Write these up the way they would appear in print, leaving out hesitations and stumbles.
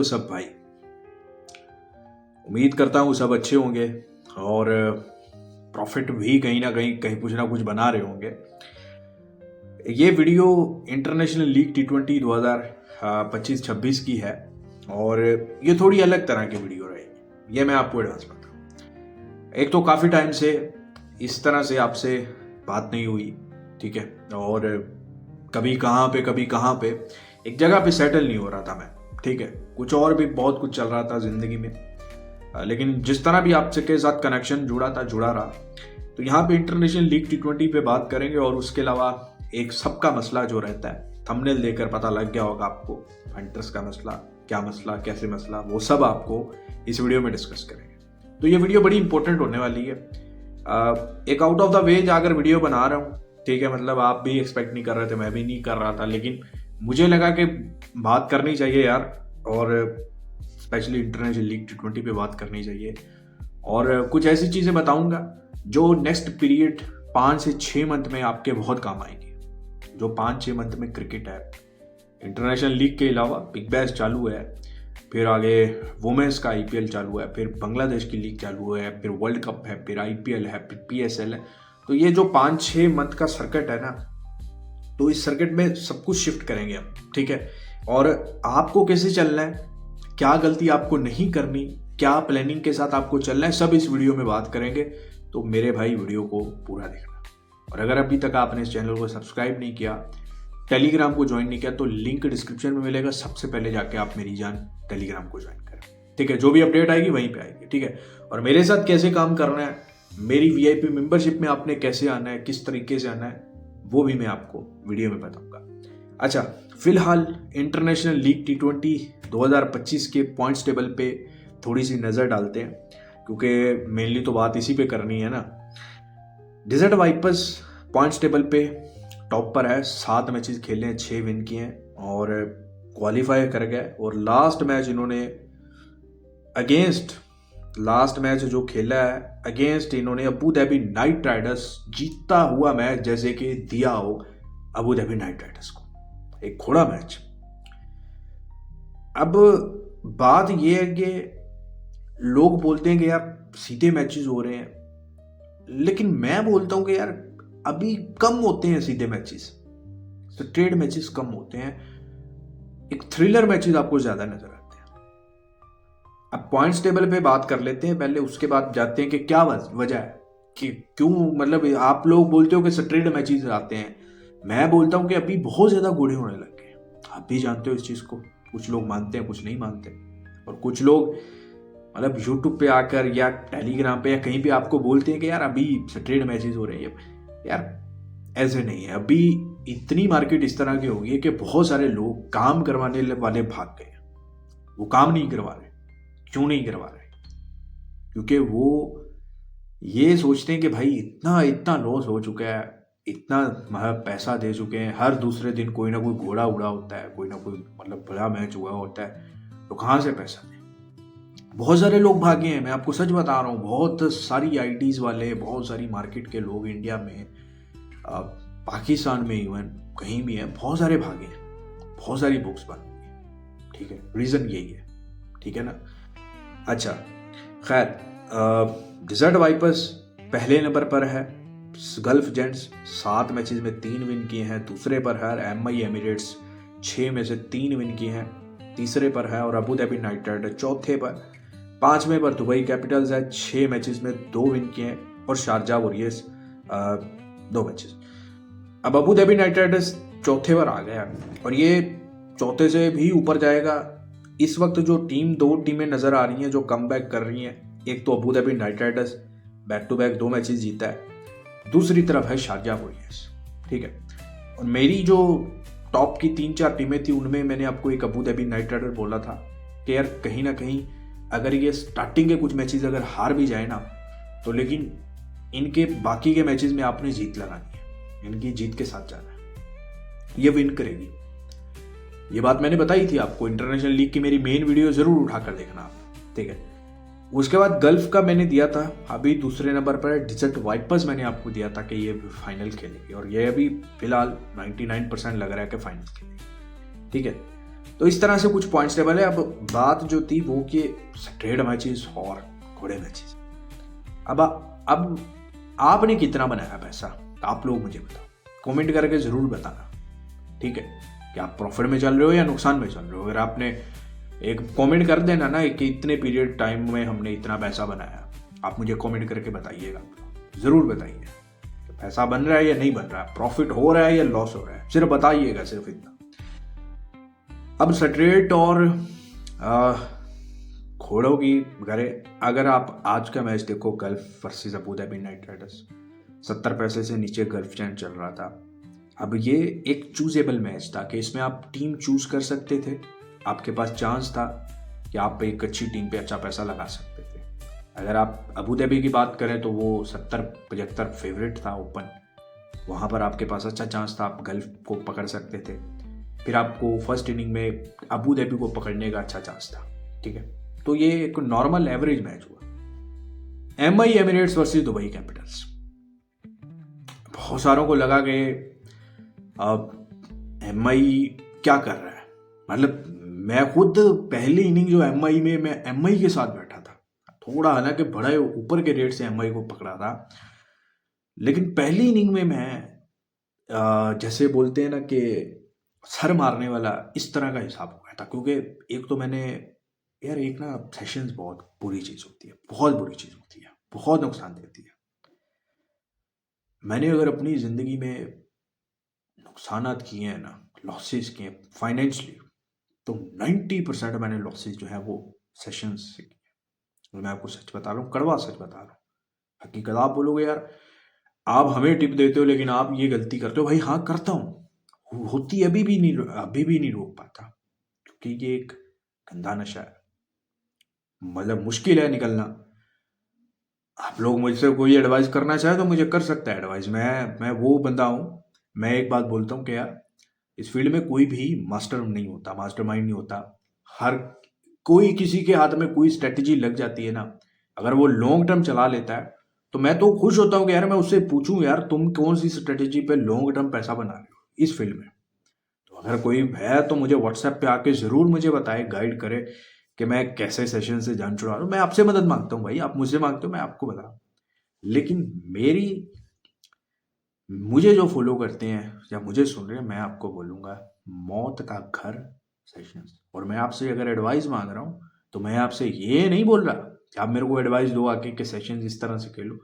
हो सब भाई? उम्मीद करता हूँ सब अच्छे होंगे और प्रॉफिट भी कहीं ना कहीं कुछ ना कुछ बना रहे होंगे। ये वीडियो इंटरनेशनल लीग T20 2025-26 की है और ये थोड़ी अलग तरह की वीडियो रहेगी, ये मैं आपको एडवांस बता रहा हूँ। एक तो काफ़ी टाइम से इस तरह से आपसे बात नहीं हुई, ठीक है, और कभी कहाँ पे एक जगह पे सेटल नहीं हो रहा था मैं, ठीक है, कुछ और भी बहुत कुछ चल रहा था ज़िंदगी में, लेकिन जिस तरह भी आपसे के साथ कनेक्शन जुड़ा रहा। तो यहाँ पे इंटरनेशनल लीग T20 पे बात करेंगे और उसके अलावा एक सबका मसला जो रहता है, थंबनेल देखकर पता लग गया होगा आपको, हंटर्स का मसला, क्या मसला, कैसे मसला, वो सब आपको इस वीडियो में डिस्कस करेंगे। तो ये वीडियो बड़ी इंपॉर्टेंट होने वाली है। एक आउट ऑफ द वे जाकर वीडियो बना रहा हूँ, ठीक है, मतलब आप भी एक्सपेक्ट नहीं कर रहे थे, मैं भी नहीं कर रहा था, लेकिन मुझे लगा कि बात करनी चाहिए यार, और स्पेशली इंटरनेशनल लीग T20 पे बात करनी चाहिए। और कुछ ऐसी चीज़ें बताऊंगा जो नेक्स्ट पीरियड 5 से 6 मंथ में आपके बहुत काम आएंगी। जो 5-6 मंथ में क्रिकेट है, इंटरनेशनल लीग के अलावा बिग बैश चालू है, फिर आगे वुमेन्स का IPL चालू है, फिर बांग्लादेश की लीग चालू है, फिर वर्ल्ड कप है, फिर IPL है, फिर PSL है। तो ये जो 5-6 मंथ का सर्किट है ना, तो इस सर्किट में सब कुछ शिफ्ट करेंगे हम, ठीक है। और आपको कैसे चलना है, क्या गलती आपको नहीं करनी, क्या प्लानिंग के साथ आपको चलना है, सब इस वीडियो में बात करेंगे। तो मेरे भाई वीडियो को पूरा देखना, और अगर अभी तक आपने इस चैनल को सब्सक्राइब नहीं किया, टेलीग्राम को ज्वाइन नहीं किया, तो लिंक डिस्क्रिप्शन में मिलेगा, सबसे पहले जाके आप मेरी जान टेलीग्राम को ज्वाइन करें, ठीक है। जो भी अपडेट आएगी वहीं पे आएगी, ठीक है। और मेरे साथ कैसे काम करना है, मेरी VIP मेंबरशिप में आपने कैसे आना है, किस तरीके से आना है, वो भी मैं आपको वीडियो में बताऊंगा। अच्छा, फिलहाल इंटरनेशनल लीग T20 2025 के पॉइंट्स टेबल पे थोड़ी सी नज़र डालते हैं, क्योंकि मेनली तो बात इसी पे करनी है ना। डेजर्ट वाइपर्स पॉइंट्स टेबल पे टॉप पर है, 7 मैचेस खेले हैं, 6 विन किए हैं और क्वालिफाई कर गए। और लास्ट मैच इन्होंने लास्ट मैच जो खेला है अगेंस्ट इन्होंने अबू धाबी नाइट राइडर्स, जीतता हुआ मैच जैसे कि दिया हो अबू धाबी नाइट राइडर्स को, एक घोड़ा मैच। अब बात यह है कि लोग बोलते हैं कि यार सीधे मैचेस हो रहे हैं, लेकिन मैं बोलता हूं कि यार अभी कम होते हैं सीधे मैचेस, स्ट्रेट मैचेस कम होते हैं, एक थ्रिलर मैचेस आपको ज्यादा नजर आते हैं। अब पॉइंट्स टेबल पे बात कर लेते हैं पहले, उसके बाद जाते हैं कि क्या वजह है कि क्यों, मतलब आप लोग बोलते हो कि स्ट्रेट मैचेस आते हैं, मैं बोलता हूं कि अभी बहुत ज्यादा गोड़े होने लग गए। आप भी जानते हो इस चीज को, कुछ लोग मानते हैं, कुछ नहीं मानते, और कुछ लोग मतलब यूट्यूब पे आकर या टेलीग्राम पे या कहीं पे आपको बोलते हैं कि यार अभी स्ट्रेट मैचेस हो रहे हैं। यार ऐसे नहीं है, अभी इतनी मार्केट इस तरह की हो गई है कि बहुत सारे लोग काम करवाने वाले भाग गए, वो काम नहीं करवा रहे। क्यों नहीं करवा रहे? क्योंकि वो ये सोचते हैं कि भाई इतना लॉस हो चुका है, इतना पैसा दे चुके हैं, हर दूसरे दिन कोई ना कोई घोड़ा उड़ा होता है, कोई ना कोई मतलब बड़ा मैच हुआ होता है, तो कहाँ से पैसा दें? बहुत सारे लोग भागे हैं, मैं आपको सच बता रहा हूँ, बहुत सारी IDs वाले, बहुत सारी मार्केट के लोग इंडिया में, पाकिस्तान में, इवन कहीं भी हैं, बहुत सारे भागे हैं, बहुत सारी बुक्स बन गई हैं, ठीक है। रीज़न यही है, ठीक है ना। अच्छा, खैर, डेजर्ट वाइपर्स पहले नंबर पर है, गल्फ जेंट्स 7 मैचेस में 3 विन किए हैं, दूसरे पर है MI एमिरेट्स, 6 में से 3 विन किए हैं, तीसरे पर है, और अबू धाबी नाइट राइडर चौथे पर, 5वें पर दुबई कैपिटल्स है, 6 मैचेस में 2 विन किए हैं, और शारजा वॉरियर्स 2 मैचेस। अब अबू धाबी नाइट राइडर्स चौथे पर आ गया और ये चौथे से भी ऊपर जाएगा। इस वक्त जो 2 टीमें नजर आ रही हैं जो कमबैक कर रही हैं, एक तो Abu Dhabi Knight Riders back to back 2 matches जीता है, दूसरी तरफ है शारजा वॉरियर्स, ठीक है। और मेरी जो टॉप की 3-4 टीमें थी, उनमें मैंने आपको एक अबू धाबी नाइट राइडर बोला था कि यार कहीं ना कहीं अगर ये स्टार्टिंग के कुछ मैचेस अगर हार भी जाए ना, तो लेकिन इनके बाकी के मैचेस में आपने जीत लगानी है, इनकी जीत के साथ जाना है, ये विन करेगी। ये बात मैंने बताई थी आपको, इंटरनेशनल लीग की मेरी मेन वीडियो जरूर उठाकर देखना आप, ठीक है। उसके बाद गल्फ का मैंने दिया था, अभी दूसरे नंबर पर डेजर्ट वाइपर्स मैंने आपको दिया था कि ये फाइनल खेलेगी, और ये अभी फिलहाल 99% लग रहा है कि फाइनल खेलेगी, ठीक है। तो इस तरह से कुछ पॉइंट्स टेबल है। अब बात जो थी वो कि स्ट्रेट मैचेस और घोड़े मैचेस। अब आपने कितना बनाया पैसा, आप लोग मुझे बताओ, कमेंट करके ज़रूर बताना, ठीक है, कि आप प्रॉफिट में चल रहे हो या नुकसान में चल रहे हो। अगर आपने एक कमेंट कर देना ना कि इतने पीरियड टाइम में हमने इतना पैसा बनाया, आप मुझे कमेंट करके बताइएगा, ज़रूर बताइए कि पैसा बन रहा है या नहीं बन रहा है, प्रॉफिट हो रहा है या लॉस हो रहा है, सिर्फ बताइएगा, सिर्फ इतना। अब स्ट्रेट और घोड़ों की अगर आप आज का मैच देखो, gulf versus Abu Dhabi Knight Riders, 70 पैसे से नीचे गल्फ चैन चल रहा था। अब ये एक चूजेबल मैच था कि इसमें आप टीम चूज कर सकते थे, आपके पास चांस था कि आप एक अच्छी टीम पे अच्छा पैसा लगा सकते थे। अगर आप अबू धाबी की बात करें तो वो 70-75 फेवरेट था ओपन, वहाँ पर आपके पास अच्छा चांस था, आप गल्फ को पकड़ सकते थे। फिर आपको फर्स्ट इनिंग में अबू धाबी को पकड़ने का अच्छा चांस था, ठीक है। तो ये एक नॉर्मल एवरेज मैच हुआ। MI Emirates versus Dubai Capitals, बहुत सारों को लगा कि अब एमआई क्या कर रहा है, मतलब मैं खुद पहली इनिंग जो एमआई में मैं एमआई के साथ बैठा था, थोड़ा हालांकि बड़े ऊपर के रेट से एमआई को पकड़ा था, लेकिन पहली इनिंग में मैं जैसे बोलते हैं ना कि सर मारने वाला, इस तरह का हिसाब हो गया था। क्योंकि एक तो मैंने यार, एक ना सेशंस बहुत बुरी चीज़ होती है, बहुत बुरी चीज़ होती है, बहुत नुकसान देती है। मैंने अगर अपनी ज़िंदगी में नुकसानात किए हैं ना, लॉसेस किए हैं फाइनेंशियली, तो 90% मैंने लॉसेस जो है वो सेशंस से किए। मैं आपको सच बता रहा हूँ, कड़वा सच बता रहा हूँ। हकीकत आप बोलोगे यार आप हमें टिप देते हो लेकिन आप ये गलती करते हो, भाई हाँ करता हूँ, होती अभी भी नहीं रोक पाता, क्योंकि ये एक गंदा नशा है, मतलब मुश्किल है निकलना। आप लोग मुझसे कोई एडवाइस करना चाहे तो मुझे कर सकता है एडवाइस, मैं वो बंदा हूँ। मैं एक बात बोलता हूँ कि यार इस फील्ड में कोई भी मास्टर नहीं होता, मास्टरमाइंड नहीं होता। हर कोई किसी के हाथ में कोई स्ट्रेटजी लग जाती है ना, अगर वो लॉन्ग टर्म चला लेता है तो मैं तो खुश होता हूँ कि यार मैं उससे पूछूं यार तुम कौन सी स्ट्रेटजी पे लॉन्ग टर्म पैसा बना रहे हो इस फील्ड में। तो अगर कोई है तो मुझे व्हाट्सएप पे आके ज़रूर मुझे बताए, गाइड करे कि मैं कैसे सेशन से जान छुड़ा रहा हूँ। मैं आपसे मदद मांगता हूँ भाई, आप मुझसे मांगते हो मैं आपको बता रहा हूँ। लेकिन मुझे जो फॉलो करते हैं या मुझे सुन रहे हैं, मैं आपको बोलूँगा मौत का घर सेशंस। और मैं आपसे अगर एडवाइस मांग रहा हूँ तो मैं आपसे ये नहीं बोल रहा कि आप मेरे को एडवाइस दो आके कि सेशंस इस तरह से खेलो,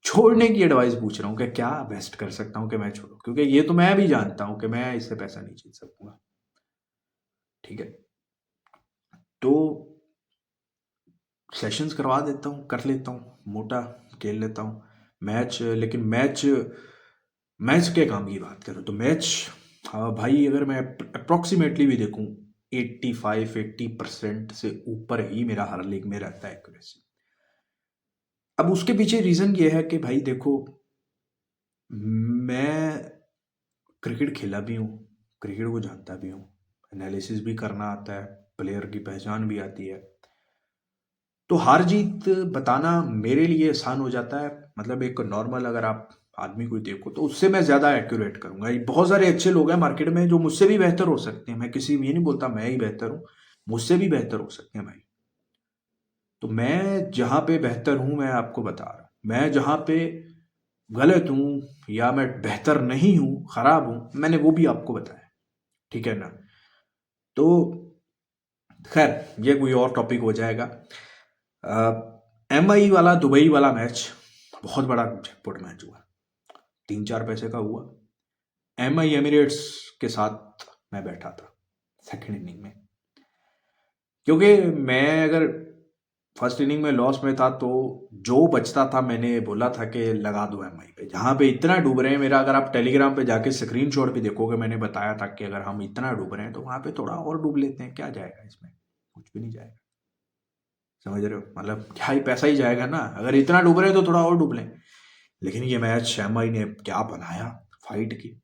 छोड़ने की एडवाइस पूछ रहा हूँ कि क्या बेस्ट कर सकता हूँ कि मैं छोड़ूं, क्योंकि ये तो मैं भी जानता हूँ कि मैं इससे पैसा नहीं जीत सकूंगा, ठीक है। तो सेशंस करवा देता हूँ, कर लेता हूँ, मोटा खेल लेता हूँ मैच। लेकिन मैच के काम की बात करूँ तो मैच, भाई अगर मैं अप्रॉक्सीमेटली भी देखूँ 85-80% से ऊपर ही मेरा हर लीग में रहता है एक्यूरेसी। अब उसके पीछे रीज़न ये है कि भाई देखो, मैं क्रिकेट खेला भी हूँ, क्रिकेट को जानता भी हूँ, एनालिसिस भी करना आता है, प्लेयर की पहचान भी आती है। तो हार जीत बताना मेरे लिए आसान हो जाता है। मतलब एक नॉर्मल अगर आप आदमी को देखो तो उससे मैं ज़्यादा एक्यूरेट करूंगा। ये बहुत सारे अच्छे लोग हैं मार्केट में जो मुझसे भी बेहतर हो सकते हैं, मैं किसी ये नहीं बोलता मैं ही बेहतर हूँ, मुझसे भी बेहतर हो सकते हैं भाई। तो मैं जहाँ पे बेहतर हूँ मैं आपको बता रहा हूँ, मैं जहाँ पे गलत हूँ या मैं बेहतर नहीं हूँ, खराब हूँ, मैंने वो भी आपको बताया, ठीक है ना। तो खैर ये कोई और टॉपिक हो जाएगा। एमआई वाला दुबई वाला मैच बहुत बड़ा जैकपॉट मैच हुआ, 3-4 पैसे का हुआ। एमआई एमिरेट्स के साथ मैं बैठा था सेकेंड इनिंग में, क्योंकि मैं अगर फर्स्ट इनिंग में लॉस में था तो जो बचता था मैंने बोला था कि लगा दो एमआई पे, जहाँ पे इतना डूब रहे हैं मेरा। अगर आप टेलीग्राम पे जाके स्क्रीनशॉट भी देखोगे, मैंने बताया था कि अगर हम इतना डूब रहे हैं तो वहाँ पे थोड़ा और डूब लेते हैं, क्या जाएगा इसमें, कुछ भी नहीं जाएगा, समझ रहे हो, मतलब क्या ही पैसा ही जाएगा ना, अगर इतना डूब रहे हैं तो थोड़ा और डूब लें। लेकिन ये मैच एमआई ने क्या बनाया फाइट की,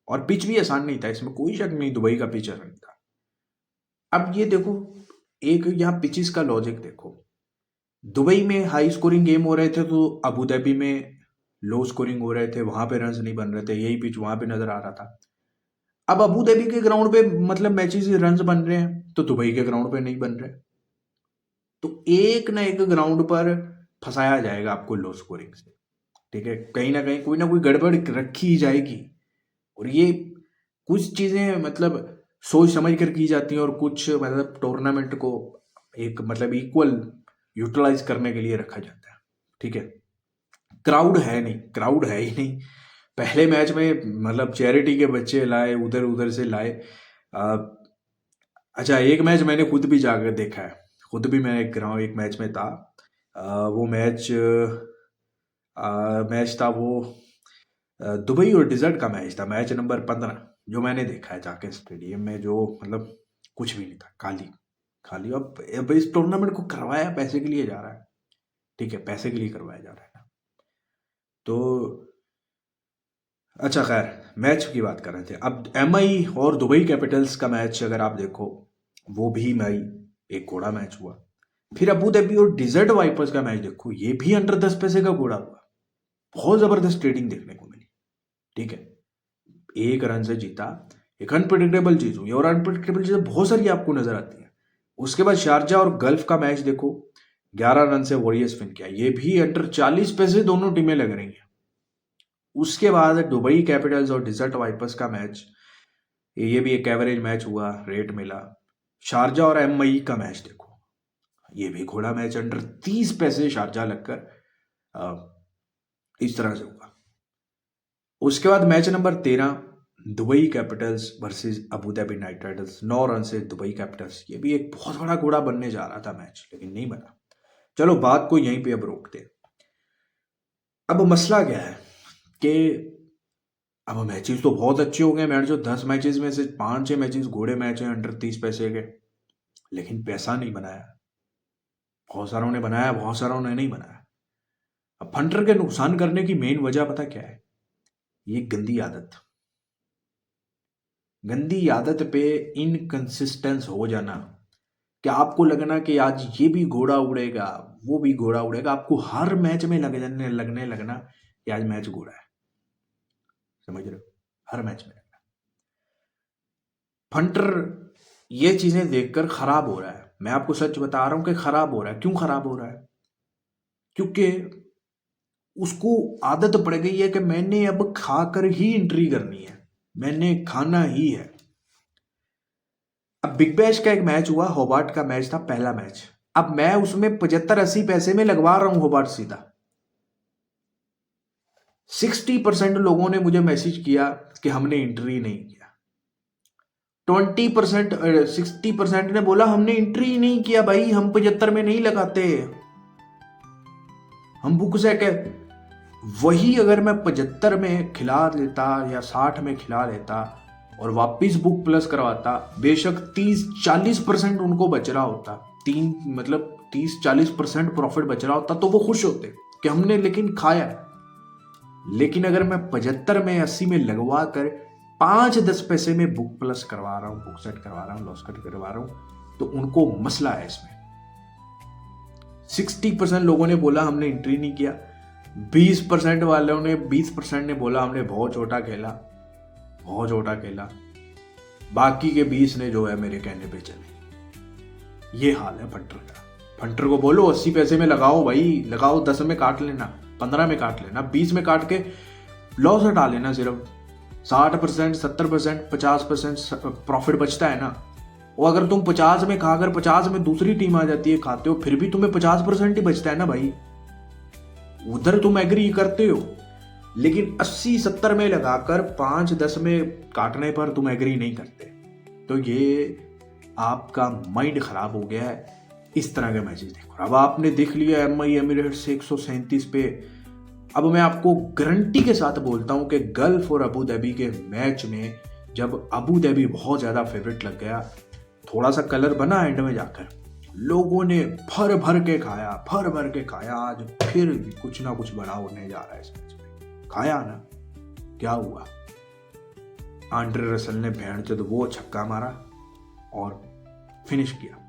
और पिच भी आसान नहीं था, इसमें कोई शक नहीं, दुबई का पिच आसान था। अब ये देखो, एक यहाँ पिचिस का लॉजिक देखो, दुबई में हाई स्कोरिंग गेम हो रहे थे तो अबू धाबी में लो स्कोरिंग हो रहे थे, वहां पे रन्स नहीं बन रहे थे, यही पिच वहां पे नजर आ रहा था। अब अबू धाबी के ग्राउंड पे मतलब मैचेस रन बन रहे हैं, तो दुबई के ग्राउंड पे नहीं बन रहे। तो एक ना एक ग्राउंड पर फंसाया जाएगा आपको लो स्कोरिंग से, ठीक है, कहीं ना कोई गड़बड़ रखी ही जाएगी। और ये कुछ चीजें मतलब सोच समझ कर की जाती हैं, और कुछ मतलब टूर्नामेंट को एक मतलब इक्वल यूटिलाइज करने के लिए रखा जाता है, ठीक है। क्राउड है नहीं, क्राउड है ही नहीं। पहले मैच में मतलब चैरिटी के बच्चे लाए, उधर उधर से लाए। अ, अच्छा, एक मैच मैंने खुद भी जाकर देखा है, खुद भी मैं एक मैच में था। वो मैच था वो दुबई और डिजर्ट का मैच था, मैच नंबर 15, जो मैंने देखा है जाके स्टेडियम में, जो मतलब कुछ भी नहीं था, खाली खाली। अब इस टूर्नामेंट को करवाया पैसे के लिए जा रहा है, ठीक है, पैसे के लिए करवाया जा रहा है ना। तो अच्छा, खैर, मैच की बात कर रहे थे। अब एमआई और दुबई कैपिटल्स का मैच अगर आप देखो, वो भी मई एक घोड़ा मैच हुआ। फिर अबू धाबी और डिजर्ट वाइपर्स का मैच देखो, ये भी अंडर 10 पैसे का घोड़ा हुआ। बहुत जबरदस्त ट्रेडिंग देखने को मिली, ठीक है, एक रन से जीता। एक अनप्रिडिक्टेबल चीज हुई, और अनप्रिडिक्टेबल चीजें बहुत सारी आपको नजर आती हैं। उसके बाद शारजा और गल्फ का मैच देखो, 11 रन से वॉरियर्स विन किया, ये भी अंडर 40 पैसे दोनों टीमें लग रही हैं। उसके बाद दुबई कैपिटल्स और डिजर्ट वाइपर्स का मैच, ये भी एक एवरेज मैच हुआ, रेट मिला। शारजा और एमआई का मैच देखो, ये भी घोड़ा मैच, अंडर 30 पैसे शारजा लगकर इस तरह से हुआ। उसके बाद match number 13, Dubai Capitals versus Abu Dhabi Knight Riders, 9 run से दुबई कैपिटल्स, ये भी एक बहुत बड़ा घोड़ा बनने जा रहा था मैच, लेकिन नहीं बना। चलो, बात को यहीं पे अब रोकते हैं। अब मसला क्या है कि अब मैचेस तो बहुत अच्छे हो गए, मैच जो 10 मैचेस में से 5-6 मैचेस घोड़े मैच हैं अंडर 30 पैसे के, लेकिन पैसा नहीं बनाया। बहुत सारों ने बनाया, बहुत सारों ने नहीं बनाया। अब फंटर के नुकसान करने की मेन वजह पता क्या है? ये गंदी आदत, गंदी आदत पे इनकंसिस्टेंस हो जाना, कि आपको लगना कि आज ये भी घोड़ा उड़ेगा, वो भी घोड़ा उड़ेगा, आपको हर मैच में लगने लगना कि आज मैच घोड़ा है। समझ रहे हो? हर मैच में लगना। फंटर ये चीजें देखकर खराब हो रहा है, मैं आपको सच बता रहा हूं कि खराब हो रहा है। क्यों खराब हो रहा है? क्योंकि उसको आदत पड़ गई है कि मैंने अब खाकर ही एंट्री करनी है, मैंने खाना ही है। अब बिग बैश का एक मैच हुआ, होबार्ट का मैच था, पहला मैच। अब मैं उसमें 75-80 पैसे में लगवा रहा हूं होबार्ट सीधा। 60% लोगों ने मुझे मैसेज किया कि हमने एंट्री नहीं किया। 20% 60% ने बोला हमने एंट्री नहीं किया भाई, हम 75 में नहीं लगाते, हम बुक से के। वही अगर मैं 75 में खिला लेता या 60 में खिला लेता और वापिस बुक प्लस करवाता, बेशक 30-40% उनको बच रहा होता, तीन मतलब 30-40% प्रॉफिट बच रहा होता, तो वो खुश होते कि हमने लेकिन खाया। लेकिन अगर मैं 75 में 80 में लगवा कर 5-10 पैसे में बुक प्लस करवा रहा हूं, बुक सेट करवा रहा हूं, लॉस कट करवा रहा हूं, तो उनको मसला है इसमें। 60% लोगों ने बोला हमने एंट्री नहीं किया, 20% ने बोला हमने बहुत छोटा खेला, बहुत छोटा खेला, बाकी के 20 ने जो है मेरे कहने पे चले। ये हाल है फंटर का। फंटर को बोलो 80 पैसे में लगाओ भाई, लगाओ, 10 में काट लेना, 15 में काट लेना, 20 में काट के लॉस हटा लेना। सिर्फ 60%, 70%, 50% प्रॉफिट बचता है ना। और अगर तुम 50 में खाकर 50 में दूसरी टीम आ जाती है, खाते हो, फिर भी तुम्हें 50% ही बचता है ना भाई। उधर तुम एग्री करते हो, लेकिन 80-70 में लगाकर 5-10 में काटने पर तुम एग्री नहीं करते। तो ये आपका माइंड खराब हो गया है। इस तरह के मैचेस देखो। अब आपने देख लिया एमआई एमिरेट्स 137 पे। अब मैं आपको गारंटी के साथ बोलता हूं कि गल्फ और अबू धाबी के मैच में जब अबू धाबी बहुत ज्यादा फेवरेट लग गया, थोड़ा सा कलर बना एंड में जाकर, लोगों ने भर भर के खाया, भर भर के खाया। आज फिर कुछ ना कुछ बड़ा होने जा रहा है इस मैच में। खाया ना, क्या हुआ? आंड्रे रसल ने भेड़ वो छक्का मारा और फिनिश किया।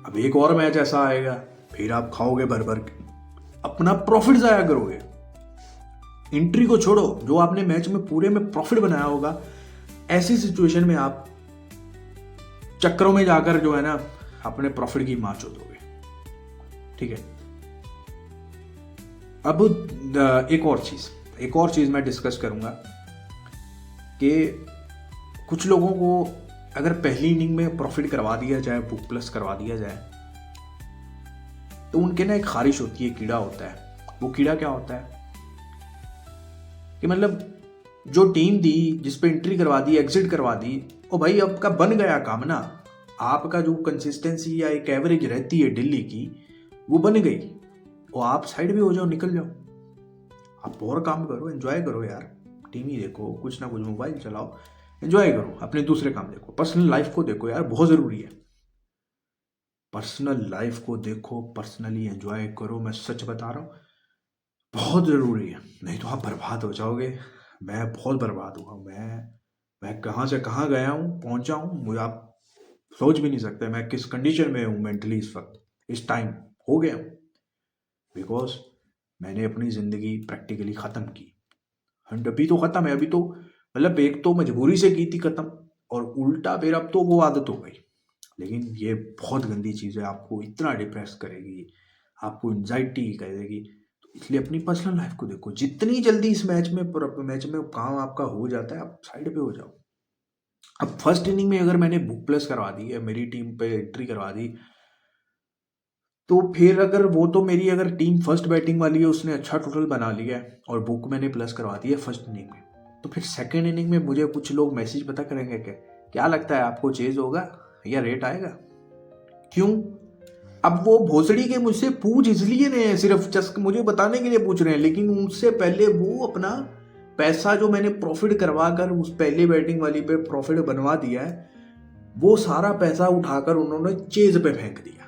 अब एक और मैच ऐसा आएगा, फिर आप खाओगे भर भर के, अपना प्रॉफिट जाया करोगे। एंट्री को छोड़ो, जो आपने मैच में पूरे में प्रॉफिट बनाया होगा, ऐसी सिचुएशन में आप चक्करों में जाकर जो है ना अपने प्रॉफिट की मार दोगे। ठीक है। अब एक और चीज मैं डिस्कस करूंगा कि कुछ लोगों को अगर पहली इनिंग में प्रॉफिट करवा दिया जाए, बुक प्लस करवा दिया जाए, तो उनके ना एक खारिश होती है, कीड़ा होता है। वो कीड़ा क्या होता है कि मतलब जो टीम दी, जिस पे एंट्री करवा दी, एग्जिट करवा दी, ओ भाई आपका बन गया काम ना। आपका जो कंसिस्टेंसी या एक एवरेज रहती है दिल्ली की, वो बन गई। और आप साइड भी हो जाओ, निकल जाओ, आप और काम करो, एंजॉय करो यार, टीवी देखो, कुछ ना कुछ मोबाइल चलाओ, एंजॉय करो, अपने दूसरे काम देखो, पर्सनल लाइफ को देखो यार, बहुत जरूरी है। पर्सनल लाइफ को देखो, पर्सनली एंजॉय करो, मैं सच बता रहा हूँ, बहुत जरूरी है। नहीं तो आप बर्बाद हो जाओगे। मैं बहुत बर्बाद हुआ। मैं कहाँ से कहाँ गया हूँ, पहुंचा हूँ, मुझे आप सोच भी नहीं सकते मैं किस कंडीशन में हूँ मेंटली इस वक्त, इस टाइम हो गया हूँ। बिकॉज मैंने अपनी जिंदगी प्रैक्टिकली खत्म की। अभी तो खत्म है, अभी तो मतलब एक तो मजबूरी से की थी खत्म, और उल्टा फिर अब तो वो आदत हो गई। लेकिन ये बहुत गंदी चीज़ है, आपको इतना डिप्रेस करेगी, आपको एंजाइटी करेगी। तो इसलिए अपनी पर्सनल लाइफ को देखो। जितनी जल्दी इस मैच में काम आपका हो जाता है, आप साइड पे हो जाओ। अब फर्स्ट इनिंग में अगर मैंने बुक प्लस करवा दी है, मेरी टीम पे एंट्री करवा दी, तो फिर अगर वो तो मेरी अगर टीम फर्स्ट बैटिंग वाली है, उसने अच्छा टोटल बना लिया है और बुक मैंने प्लस करवा दी है फर्स्ट इनिंग में, तो फिर सेकेंड इनिंग में मुझे कुछ लोग मैसेज पता करेंगे क्या लगता है आपको चेज होगा या रेट आएगा? क्यों? अब वो भोसड़ी के मुझसे पूछ इसलिए रहे हैं, सिर्फ जस्ट मुझे बताने के लिए पूछ रहे हैं, लेकिन उनसे पहले वो अपना पैसा जो मैंने प्रॉफिट करवा कर उस पहले बैटिंग वाली पे प्रॉफिट बनवा दिया है, वो सारा पैसा उठाकर उन्होंने चेज पे फेंक दिया।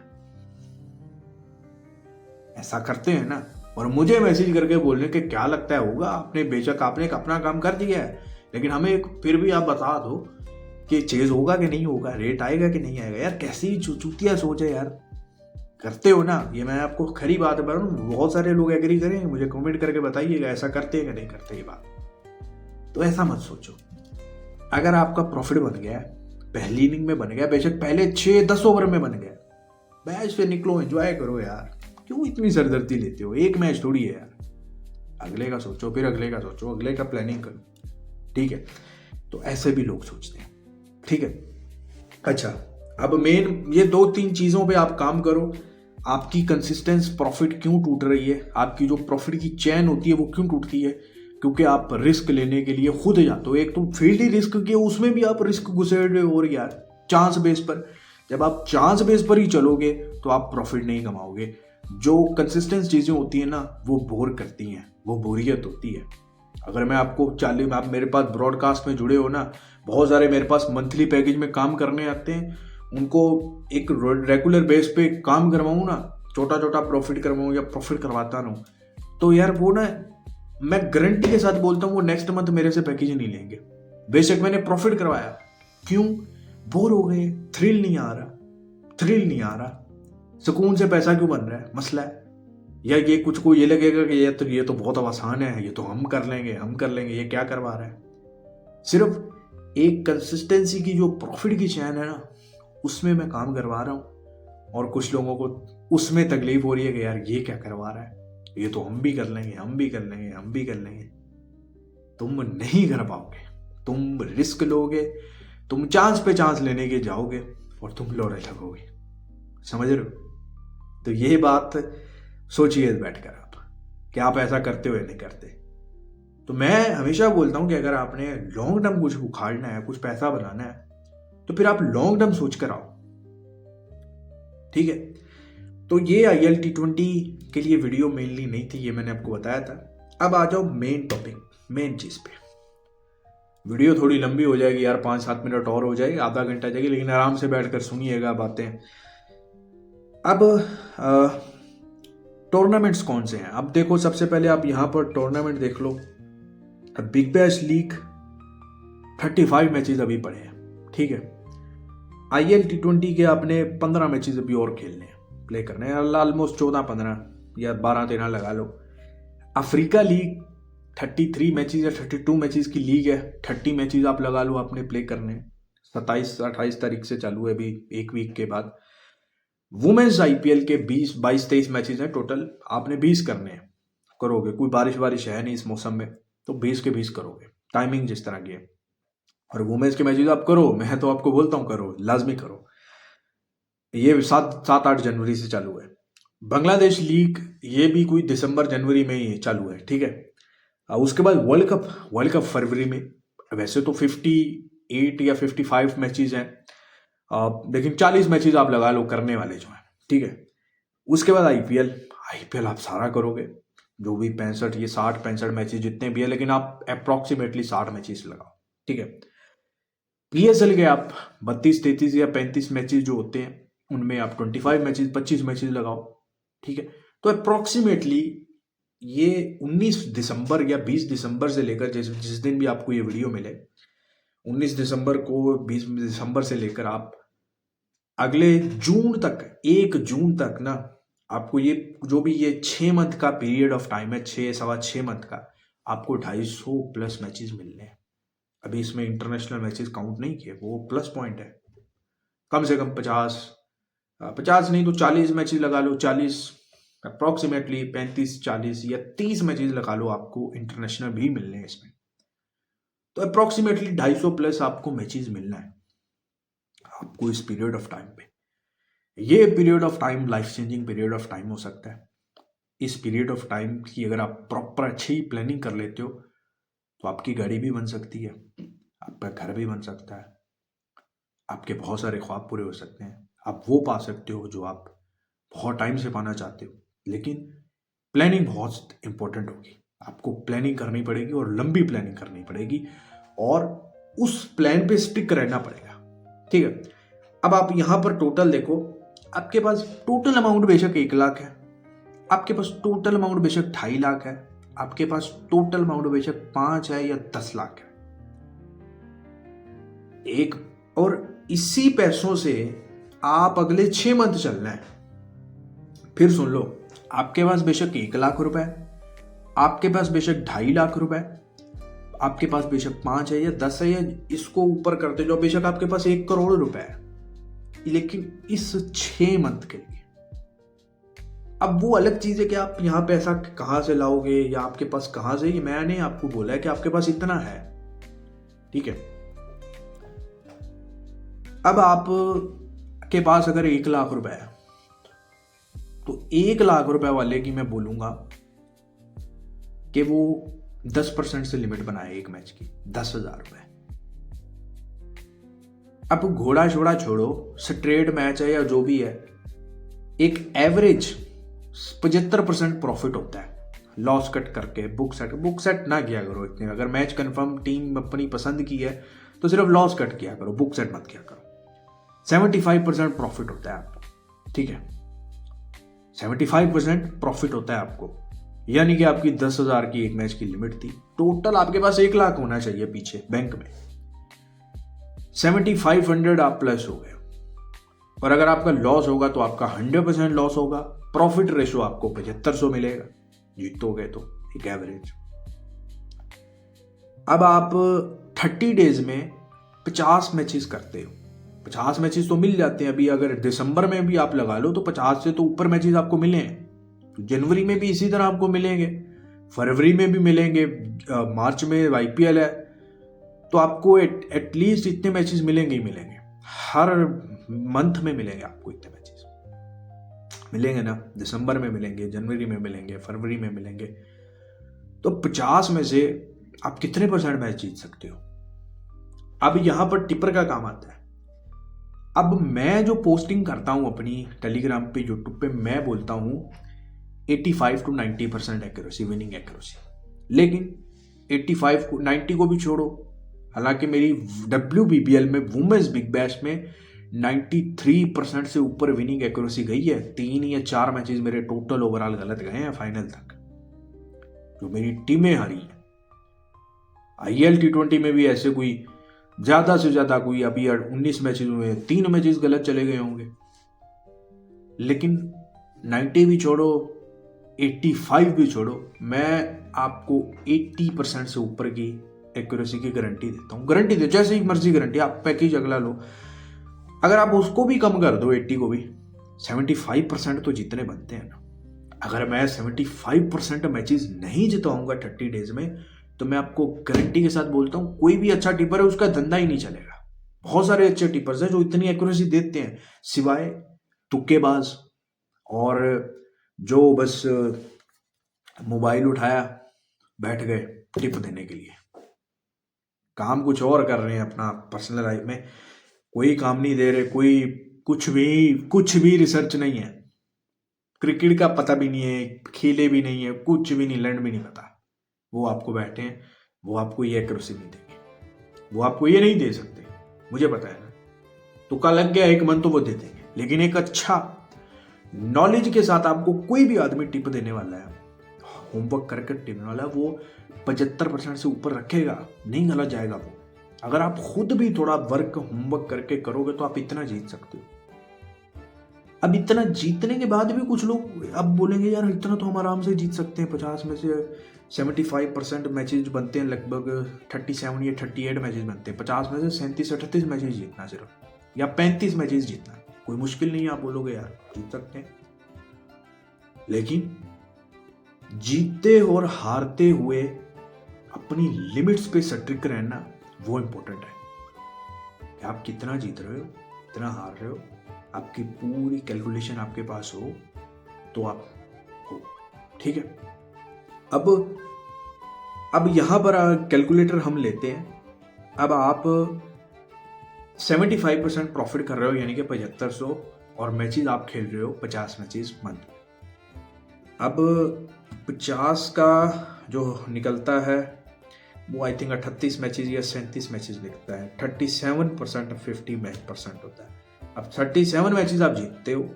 ऐसा करते हैं ना, और मुझे मैसेज करके बोलने के क्या लगता है होगा, आपने बेशक आपने अपना काम कर दिया है, लेकिन हमें फिर भी आप बता दो कि चेज होगा कि नहीं होगा, रेट आएगा कि नहीं आएगा। यार कैसी चुतिया सोच है यार, करते हो ना? ये मैं आपको खरी बात बता रहा हूँ, बहुत सारे लोग एग्री करेंगे, मुझे कमेंट करके बताइएगा ऐसा करते हैं कि नहीं करते ये बात। तो ऐसा मत सोचो। अगर आपका प्रॉफिट बन गया, पहली इनिंग में बन गया, बेशक पहले 6-10 ओवर में बन गया, मैच से निकलो, एंजॉय करो यार। क्यों इतनी सरदर्दी लेते हो? एक मैच थोड़ी है यार, अगले का सोचो, फिर अगले का सोचो, अगले का प्लानिंग करो। ठीक है, तो ऐसे भी लोग सोचते हैं। ठीक है, अच्छा, अब मेन ये 2-3 चीजों पे आप काम करो। आपकी कंसिस्टेंस प्रॉफिट क्यों टूट रही है, आपकी जो प्रॉफिट की चैन होती है वो क्यों टूटती है? क्योंकि आप रिस्क लेने के लिए खुद जाते हो। एक तो फील्ड ही रिस्क की, उसमें भी आप रिस्क घुसेड़ रहे हो, और यार चांस बेस पर। जब आप चांस बेस पर ही चलोगे तो आप प्रॉफिट नहीं कमाओगे। जो कंसिस्टेंट चीजें होती है ना, वो बोर करती हैं, वो बोरियत होती है। अगर मैं आपको आप मेरे पास ब्रॉडकास्ट में जुड़े हो ना, बहुत सारे मेरे पास मंथली पैकेज में काम करने आते हैं, उनको एक रेगुलर बेस पे काम करवाऊँ ना, छोटा छोटा प्रॉफिट करवाऊँ या प्रॉफिट करवाता रहूँ, तो यार वो ना, मैं गारंटी के साथ बोलता हूँ वो नेक्स्ट मंथ मेरे से पैकेज नहीं लेंगे। बेशक मैंने प्रॉफिट करवाया, क्यों? बोर हो गए, थ्रिल नहीं आ रहा, सुकून से पैसा क्यों बन रहा है, मसला है। या ये कुछ को ये लगेगा कि ये तो बहुत आसान है, ये तो हम कर लेंगे, ये क्या करवा रहा है। सिर्फ एक कंसिस्टेंसी की जो प्रॉफिट की चैन है ना, उसमें मैं काम करवा रहा हूँ, और कुछ लोगों को उसमें तकलीफ हो रही है कि यार ये क्या करवा रहा है, ये तो हम भी कर लेंगे। तुम नहीं कर पाओगे, तुम रिस्क लोगे, तुम चांस पे चांस लेने के जाओगे और तुम लौड़े लगोगे। समझ रहे हो? तो ये बात सोचिए बैठकर आप कि आप ऐसा करते हो या नहीं करते। तो मैं हमेशा बोलता हूं कि अगर आपने लॉन्ग टर्म कुछ उखाड़ना है, कुछ पैसा बनाना है, तो फिर आप लॉन्ग टर्म सोच कर आओ। ठीक है, तो ये IL T20 के लिए वीडियो मेनली नहीं थी, ये मैंने आपको बताया था। अब आ जाओ मेन टॉपिक, मेन चीज पे। वीडियो थोड़ी लंबी हो जाएगी यार, 5-7 मिनट और हो जाएगी, आधा घंटा जाएगी, लेकिन आराम से बैठकर सुनिएगा बातें। अब टूर्नामेंट्स कौन से हैं? अब देखो, सबसे पहले आप यहाँ पर टूर्नामेंट देख लो। बिग बैश लीग 35 मैचेस अभी पड़े हैं। ठीक है, IL T20 के आपने 15 मैचेस अभी और खेलने हैं, प्ले करने हैं, ऑलमोस्ट 14-15 या 12-13 लगा लो। अफ्रीका लीग 33 मैचेस या 32 मैचेस की लीग है, 30 मैचेस आप लगा लो आपने प्ले करने हैं। 27-28 तारीख से चालू है, अभी एक वीक के बाद। वुमेन्स आईपीएल के 22-23 मैचेस हैं टोटल, आपने 20 करने हैं। करोगे, कोई बारिश है नहीं इस मौसम में, तो 20 के 20 करोगे, टाइमिंग जिस तरह की है। और वुमेन्स के मैचेस आप करो, मैं तो आपको बोलता हूँ करो, लाजमी करो। ये 7-8 जनवरी से चालू है। बांग्लादेश लीग ये भी कोई दिसंबर जनवरी में ही चालू है, ठीक है। उसके बाद वर्ल्ड कप फरवरी में। वैसे तो 58 या 55 मैचेस हैं, लेकिन 40 मैचेस आप लगा लो करने वाले जो हैं, ठीक है। उसके बाद आईपीएल आप सारा करोगे, जो भी 65 ये 60-65 मैचेस जितने भी है, लेकिन आप अप्रॉक्सीमेटली 60 मैचेस लगाओ, ठीक है। पीएसएल के आप 32-33 या 35 मैचेस जो होते हैं, उनमें आप 25 मैचेस लगाओ, ठीक है। तो अप्रॉक्सीमेटली ये 19 दिसंबर या 20 दिसंबर से लेकर जिस दिन भी आपको ये वीडियो मिले, 19 दिसंबर को 20 दिसंबर से लेकर आप अगले जून तक, 1 जून तक ना, आपको ये जो भी ये 6 मंथ का पीरियड ऑफ टाइम है, 6 मंथ का, आपको 250 प्लस मैचेस मिलने हैं। अभी इसमें इंटरनेशनल मैचेस काउंट नहीं किए, वो प्लस पॉइंट है। कम से कम 50 नहीं तो 40 मैचेस लगा लो, 40 अप्रॉक्सीमेटली 35-40 या 30 मैचेस लगा लो, आपको इंटरनेशनल भी मिलने हैं इसमें। तो अप्रॉक्सीमेटली 250 प्लस आपको मैचेस मिलना है आपको इस पीरियड ऑफ टाइम पे। ये period of time life changing period of time हो सकता है। इस पीरियड ऑफ टाइम की अगर आप प्रॉपर अच्छी प्लानिंग कर लेते हो, तो आपकी गाड़ी भी बन सकती है, आपका घर भी बन सकता है, आपके बहुत सारे ख्वाब पूरे हो सकते हैं, आप वो पा सकते हो जो आप बहुत टाइम से पाना चाहते हो। लेकिन प्लानिंग बहुत इंपॉर्टेंट होगी, आपको प्लानिंग करनी पड़ेगी और लंबी प्लानिंग करनी पड़ेगी, और उस प्लान पे स्टिक रहना पड़ेगा, ठीक है। अब आप यहां पर टोटल देखो, आपके पास टोटल अमाउंट बेशक 1 लाख है, आपके पास टोटल अमाउंट बेशक 2.5 लाख है, आपके पास टोटल अमाउंट बेशक 5 है या 10 लाख है, एक, और इसी पैसों से आप अगले 6 मंथ चलना है। फिर सुन लो, आपके पास बेशक 1 लाख रुपए, आपके पास बेशक 2.5 लाख रुपए, आपके पास बेशक 5 है या 10 है, या इसको ऊपर करते जाओ, बेशक आपके पास 1 करोड़ रुपए है, लेकिन इस 6 मंथ के लिए। अब वो अलग चीज है कि आप यहां पे ऐसा कहां से लाओगे या आपके पास कहां से, ये मैंने आपको बोला है कि आपके पास इतना है, ठीक है। अब आप के पास अगर 1 लाख रुपए है, तो 1 लाख रुपए वाले की मैं बोलूंगा कि वो 10% से लिमिट बनाए एक मैच की, 10,000 रुपए। अब घोड़ा छोड़ा छोड़ो, स्ट्रेट मैच है या जो भी है, एक एवरेज 75% प्रॉफिट होता है लॉस कट करके। बुक सेट ना किया करो इतने, अगर मैच कंफर्म टीम अपनी पसंद की है तो सिर्फ लॉस कट किया करो, बुक सेट मत किया करो। 75% प्रॉफिट होता है आपको, ठीक है। 75% प्रॉफिट होता है आपको, यानी कि आपकी 10,000 की एक मैच की लिमिट थी, टोटल आपके पास 1 लाख होना चाहिए पीछे बैंक में, 7500 आप प्लस हो गए। और अगर आपका लॉस होगा तो आपका 100% लॉस होगा, प्रॉफिट रेशो आपको 7500 मिलेगा, जीतोगे तो एक एवरेज। अब आप 30 डेज में 50 मैचेस करते हो, 50 मैचेस तो मिल जाते हैं। अभी अगर दिसंबर में भी आप लगा लो तो 50 से तो ऊपर मैचेस आपको मिले हैं, तो जनवरी में भी इसी तरह आपको मिलेंगे, फरवरी में भी मिलेंगे, मार्च में आईपीएल है, तो आपको एटलीस्ट इतने मैचेस मिलेंगे ही मिलेंगे, हर मंथ में मिलेंगे आपको इतने मैचेस मिलेंगे ना, दिसंबर में मिलेंगे, जनवरी में मिलेंगे, फरवरी में मिलेंगे। तो 50 में से आप कितने % मैच जीत सकते हो। अब यहां पर टिपर का काम आता है। अब मैं जो पोस्टिंग करता हूं अपनी टेलीग्राम पे, यूट्यूब पे, मैं बोलता हूं 85 to 90% एक्यूरेसी, विनिंग एक्यूरेसी, लेकिन 85 को 90 को भी छोड़ो, हालांकि मेरी WBBL में, वुमेन्स बिग बैश में 93% से ऊपर विनिंग एक्यूरेसी गई है। 3 या 4 मैचेस मेरे टोटल ओवरऑल गलत गए हैं फाइनल तक, जो मेरी टीमें हारी हैं। IL T20 में भी ऐसे कोई ज्यादा से ज्यादा कोई, अभी 19 मैचेस हुए, 3 मैचेस गलत चले गए होंगे, लेकिन 90 भी छोड़ो, 85 भी छोड़ो, मैं आपको 80% से ऊपर की एक्यूरेसी की गारंटी देता हूँ। गारंटी दे, जैसे ही मर्जी गारंटी, आप पैकेज अगला लो, अगर आप उसको भी कम कर दो 80 को भी, 75% तो जीतने बनते हैं ना। अगर मैं 75% मैचेस नहीं जितवाऊंगा 30 डेज में, तो मैं आपको गारंटी के साथ बोलता हूँ कोई भी अच्छा टिपर है उसका धंधा ही नहीं चलेगा। बहुत सारे अच्छे टिपर्स हैं जो इतनी एक्यूरेसी देते हैं, सिवाय तुक्केबाज और जो बस मोबाइल उठाया बैठ गए टिप देने के लिए, काम कुछ और कर रहे हैं अपना पर्सनल लाइफ में, कोई काम नहीं दे रहे, कोई कुछ भी रिसर्च नहीं है, क्रिकेट का पता भी नहीं है, खेले भी नहीं है, कुछ भी नहीं, लैंड भी नहीं पता, वो आपको बैठे हैं, वो आपको ये एक्यूरेसी नहीं देंगे, वो आपको ये नहीं दे सकते, मुझे पता है ना। तुक्का लग गया एक मन तो वो दे देंगे, लेकिन एक अच्छा नॉलेज के साथ आपको कोई भी आदमी टिप देने वाला है, होमवर्क करके टिप देने वाला है, वो 75% से ऊपर रखेगा, नहीं गलत जाएगा वो। अगर आप खुद भी थोड़ा वर्क होमवर्क करके करोगे तो आप इतना जीत सकते हो। अब इतना जीतने के बाद भी कुछ लोग अब बोलेंगे यार इतना तो हम आराम से जीत सकते हैं, 50 में से 75% मैचेज बनते हैं, लगभग 37 या 38 मैचेज बनते हैं, 50 में से 37-38 मैचेज जीतना सिर्फ, या 35 मैचेज जीतना, कोई मुश्किल नहीं है, आप बोलोगे यार जीत सकते हैं। लेकिन जीतते और हारते हुए अपनी लिमिट्स पे सटीक रहना वो इंपॉर्टेंट है कि आप कितना जीत रहे हो, कितना हार रहे हो, आपकी पूरी कैलकुलेशन आपके पास हो तो आप हो, ठीक है। अब यहां पर कैलकुलेटर हम लेते हैं। अब आप 75% प्रॉफिट कर रहे हो, यानी कि 7500, और मैचेस आप खेल रहे हो 50 मैचेस मंथ में। अब 50 का जो निकलता है वो आई थिंक 38 मैचेस या 37 मैचेस निकलता है, 37% 50% होता है। अब 37 मैचेस आप जीतते हो,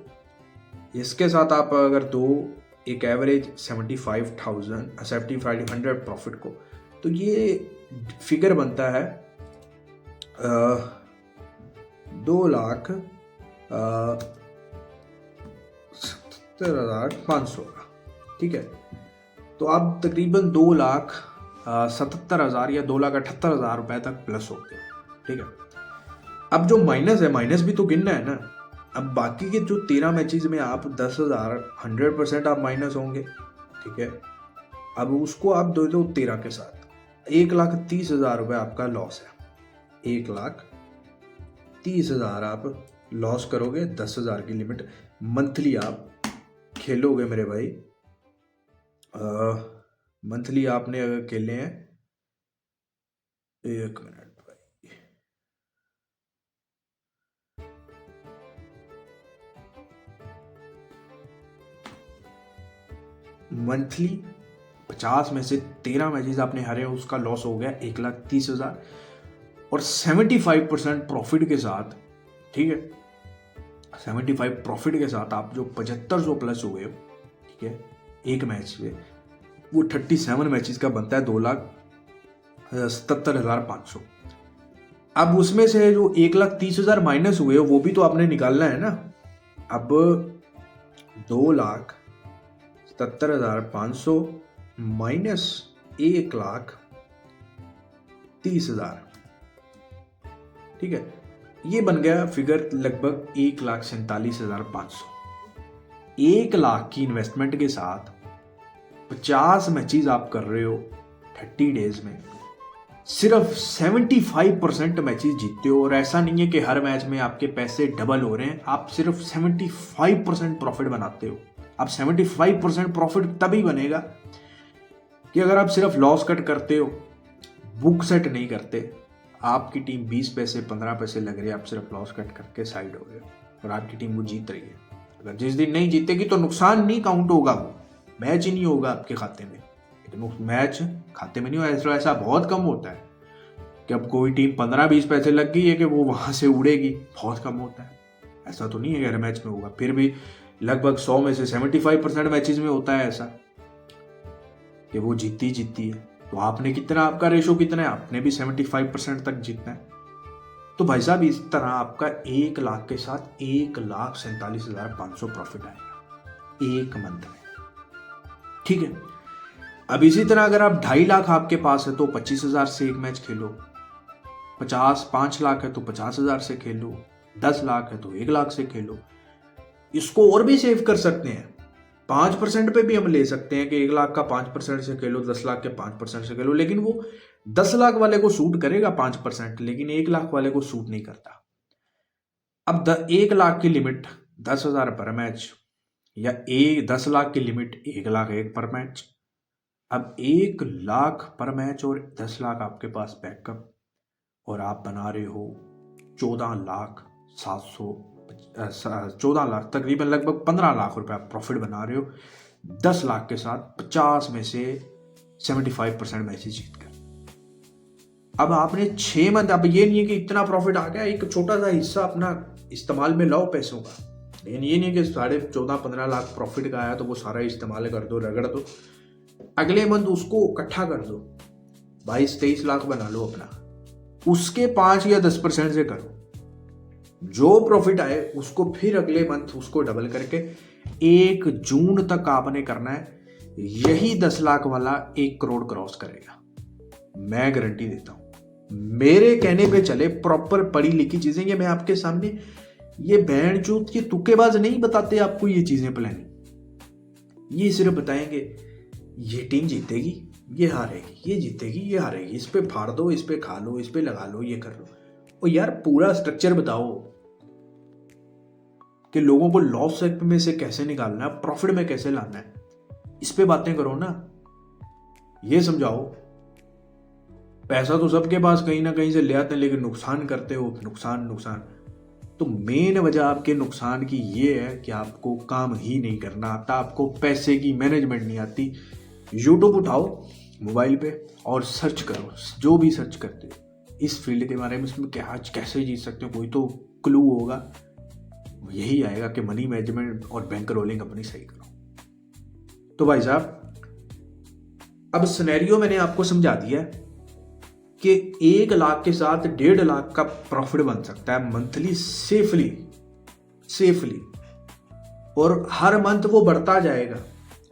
इसके साथ आप अगर दो एक एवरेज 7500 प्रॉफिट को, तो ये फिगर बनता है 2,70,500 का, ठीक है। तो आप तकरीबन 2,77,000 या 2,78,000 रुपए तक प्लस होते हो, ठीक है। अब जो माइनस है, माइनस भी तो गिनना है ना। अब बाकी के जो 13 मैचेस में आप 10,000 100% आप माइनस होंगे, ठीक है। अब उसको आप दे दो 13 के साथ, 1,30,000 रुपये आपका लॉस है, 1,30,000 आप लॉस करोगे, 10,000 की लिमिट मंथली आप खेलोगे मेरे भाई। मंथली आपने अगर खेले हैं, एक मिनट भाई, मंथली 50 में से 13 मैचेस आपने हारे, उसका लॉस हो गया 1,30,000, और 75% प्रॉफिट के साथ, ठीक है, 75 प्रॉफिट के साथ आप जो 7500 प्लस हुए हो, ठीक है, एक मैच में, वो 37 मैचेस का बनता है 2,77,500। अब उसमें से जो 1,30,000 माइनस हुए वो भी तो आपने निकालना है ना। अब 2,77,500 माइनस 1,30,000, ठीक है, ये बन गया फिगर लगभग 1,47,500। 1 लाख की इन्वेस्टमेंट के साथ 50 मैचेस आप कर रहे हो 30 डेज में, सिर्फ 75% मैचेस जीतते हो। और ऐसा नहीं है कि हर मैच में आपके पैसे डबल हो रहे हैं, आप सिर्फ 75% प्रॉफिट बनाते हो। आप 75% प्रॉफिट तभी बनेगा कि अगर आप सिर्फ लॉस कट करते हो, बुक सेट नहीं करते, आपकी टीम 20 पैसे 15 पैसे लग रही है, आप सिर्फ लॉस कट करके साइड हो गए और आपकी टीम वो जीत रही है। अगर जिस दिन नहीं जीतेगी तो नुकसान नहीं काउंट होगा, वो मैच ही नहीं होगा आपके खाते में। मैच खाते में नहीं हो, ऐसा बहुत कम होता है कि अब कोई टीम 15-20 पैसे लग गई है कि वो वहां से उड़ेगी, बहुत कम होता है। ऐसा तो नहीं है कि हर मैच में होगा, फिर भी लगभग 100 में से 75% मैचेस में होता है ऐसा कि वो जीतती है। तो आपने कितना, आपका रेशो कितना है, आपने भी 75% तक जीतना है। तो भाई साहब इस तरह आपका 1 लाख के साथ 1,47,500 प्रॉफिट आएगा एक मंथ में, ठीक है। अब इसी तरह अगर आप 2.5 लाख आपके पास है तो 25,000 से एक मैच खेलो, 5 लाख है तो 50,000 से खेलो, 10 लाख है तो 1 लाख से खेलो। इसको और भी सेव कर सकते हैं, 5% पे भी हम ले सकते हैं कि 1 लाख का 5% से खेलो, 10 लाख के 5% से खेलो, लेकिन वो 10 लाख वाले को सूट करेगा 5%, लेकिन 1 लाख वाले को सूट नहीं करता। अब 1 लाख की लिमिट 10,000 पर मैच, या 10 लाख की लिमिट 1 लाख एक पर मैच। अब 1 लाख पर मैच और 10 लाख आपके पास बैकअप, और आप बना रहे हो 14 लाख तकरीबन लगभग 15 लाख रुपए आप प्रॉफिट बना रहे हो 10 लाख के साथ, 50 में से 75% मैचेस जीत कर। अब आपने 6 मंथ, अब ये नहीं है कि इतना प्रॉफिट आ गया, एक छोटा सा हिस्सा अपना इस्तेमाल में लाओ पैसों का, लेकिन ये नहीं है कि 14.5-15 लाख प्रॉफिट का आया तो वो सारा इस्तेमाल कर दो, रगड़ दो। अगले मंथ उसको इकट्ठा कर दो, 22-23 लाख बना लो अपना, उसके 5 या 10% से करो, जो प्रॉफिट आए उसको फिर अगले मंथ उसको डबल करके 1 जून तक आपने करना है। यही 10 लाख वाला 1 करोड़ क्रॉस करेगा, मैं गारंटी देता हूं। मेरे कहने पे चले, प्रॉपर पढ़ी लिखी चीजें, ये मैं आपके सामने, ये बैंड चूत के तुक्केबाज नहीं बताते आपको ये चीजें प्लानिंग, ये सिर्फ बताएंगे ये टीम जीतेगी, ये हारेगी, ये जीतेगी, ये हारेगी, इस पे फाड़ दो, इस पे खा लो, इस पे लगा लो, ये कर लो। और यार पूरा स्ट्रक्चर बताओ कि लोगों को लॉस में से कैसे निकालना है, प्रॉफिट में कैसे लाना है, इस पे बातें करो ना, ये समझाओ। पैसा तो सबके पास कहीं ना कहीं से ले आते हैं, लेकिन नुकसान करते हो, नुकसान नुकसान। तो मेन वजह आपके नुकसान की ये है कि आपको काम ही नहीं करना आता, आपको पैसे की मैनेजमेंट नहीं आती। यूट्यूब उठाओ मोबाइल पे और सर्च करो, जो भी सर्च करते हो इस फील्ड के बारे में, इसमें क्या कैसे जीत सकते हो, कोई तो क्लू होगा, यही आएगा कि मनी मैनेजमेंट और बैंक रोलिंग अपनी सही करो। तो भाई साहब, अब सिनेरियो मैंने आपको समझा दिया है कि 1 लाख के साथ 1.5 लाख का प्रॉफिट बन सकता है मंथली, सेफली, और हर मंथ वो बढ़ता जाएगा।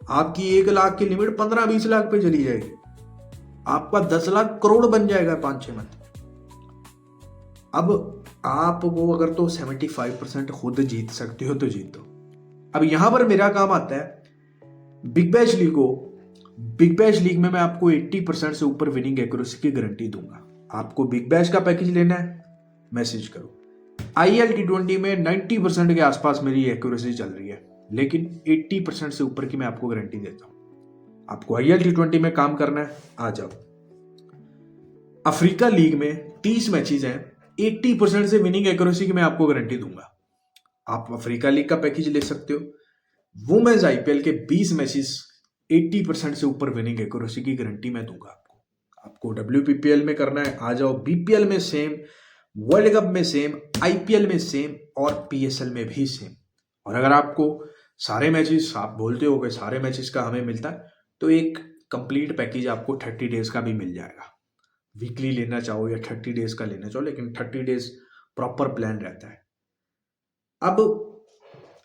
आपकी 1 लाख की लिमिट 15-20 लाख पे चली जाएगी, आपका 10 लाख करोड़ बन जाएगा 5-6 मंथ। अब आप वो अगर तो 75% खुद जीत सकते हो तो जीतो। अब यहां पर मेरा काम आता है बिग बैश लीग को। बिग बैश लीग में मैं आपको 80% से ऊपर विनिंग एक्यूरेसी की गारंटी दूंगा। आपको बिग बैश का पैकेज लेना है, मैसेज करो। IL T20 में 90% के आसपास मेरी एक्यूरेसी चल रही है, लेकिन 80% से ऊपर की मैं आपको गारंटी देता हूं। आपको IL T20 में काम करना है, आ जाओ। अफ्रीका लीग में 30 मैचेस हैं, 80% से विनिंग एक्यूरेसी की मैं आपको गारंटी दूंगा। आप अफ्रीका लीग का पैकेज ले सकते हो। वुमेन्स IPL के 20 मैचेस, 80% से ऊपर विनिंग एक्यूरेसी की गारंटी मैं दूंगा आपको WPPL में करना है, आ जाओ। BPL में सेम, वर्ल्ड कप में सेम, IPL में सेम, और PSL में भी सेम। और अगर आपको सारे मैचेस, आप बोलते हो कि सारे मैचेस का हमें मिलता है, तो एक कंप्लीट पैकेज आपको 30 डेज का भी मिल जाएगा। वीकली लेना चाहो या 30 डेज का लेना चाहो, लेकिन 30 डेज प्रॉपर प्लान रहता है। अब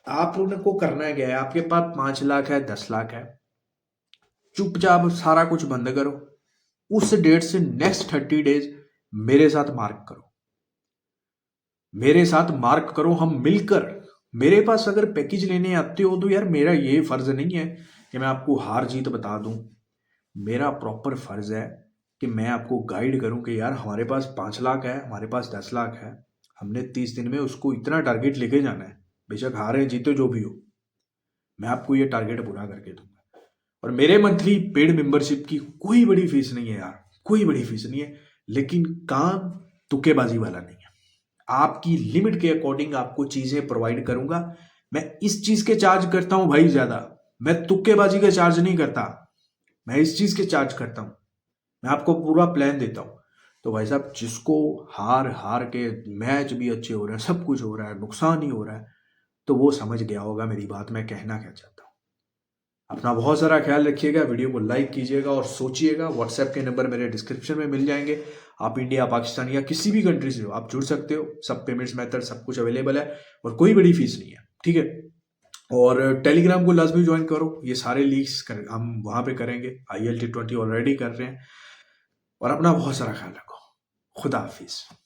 आप उनको करना क्या है, आपके पास 5 लाख है, 10 लाख है, चुपचाप सारा कुछ बंद करो, उस डेट से नेक्स्ट 30 डेज मेरे साथ मार्क करो, मेरे साथ मार्क करो, हम मिलकर। मेरे पास अगर पैकेज लेने आते हो तो यार मेरा ये फर्ज नहीं है कि मैं आपको हार जीत बता दूं, मेरा प्रॉपर फर्ज है कि मैं आपको गाइड करूं कि यार हमारे पास 5 लाख है, हमारे पास 10 लाख है, हमने 30 दिन में उसको इतना टारगेट लेके जाना है, बेशक हारे जीते जो भी हो, मैं आपको ये टारगेट पूरा करके दूंगा। और मेरे मंथली पेड मेंबरशिप की कोई बड़ी फीस नहीं है यार, कोई बड़ी फीस नहीं है, लेकिन काम तुक्केबाजी वाला नहीं है। आपकी लिमिट के अकॉर्डिंग आपको चीजें प्रोवाइड करूंगा। मैं इस चीज के चार्ज करता हूं भाई ज्यादा, मैं तुक्केबाजी के चार्ज नहीं करता, मैं इस चीज के चार्ज करता हूं, मैं आपको पूरा प्लान देता हूं। तो भाई साहब, जिसको हार हार के मैच भी अच्छे हो रहे हैं, सब कुछ हो रहा है, नुकसान ही हो रहा है, तो वो समझ गया होगा मेरी बात मैं कहना क्या चाहता हूं। अपना बहुत सारा ख्याल रखिएगा, वीडियो को लाइक कीजिएगा और सोचिएगा। व्हाट्सएप के नंबर मेरे डिस्क्रिप्शन में मिल जाएंगे। आप इंडिया, पाकिस्तान या किसी भी कंट्री से हो, आप जुड़ सकते हो। सब पेमेंट्स मेथड सब कुछ अवेलेबल है और कोई बड़ी फीस नहीं है, ठीक है। और टेलीग्राम को लाजमी ज्वाइन करो, ये सारे लीक्स हम वहाँ पे करेंगे। IELTS T20 ऑलरेडी कर रहे हैं। और अपना बहुत सारा ख्याल रखो। खुदा हाफिज़।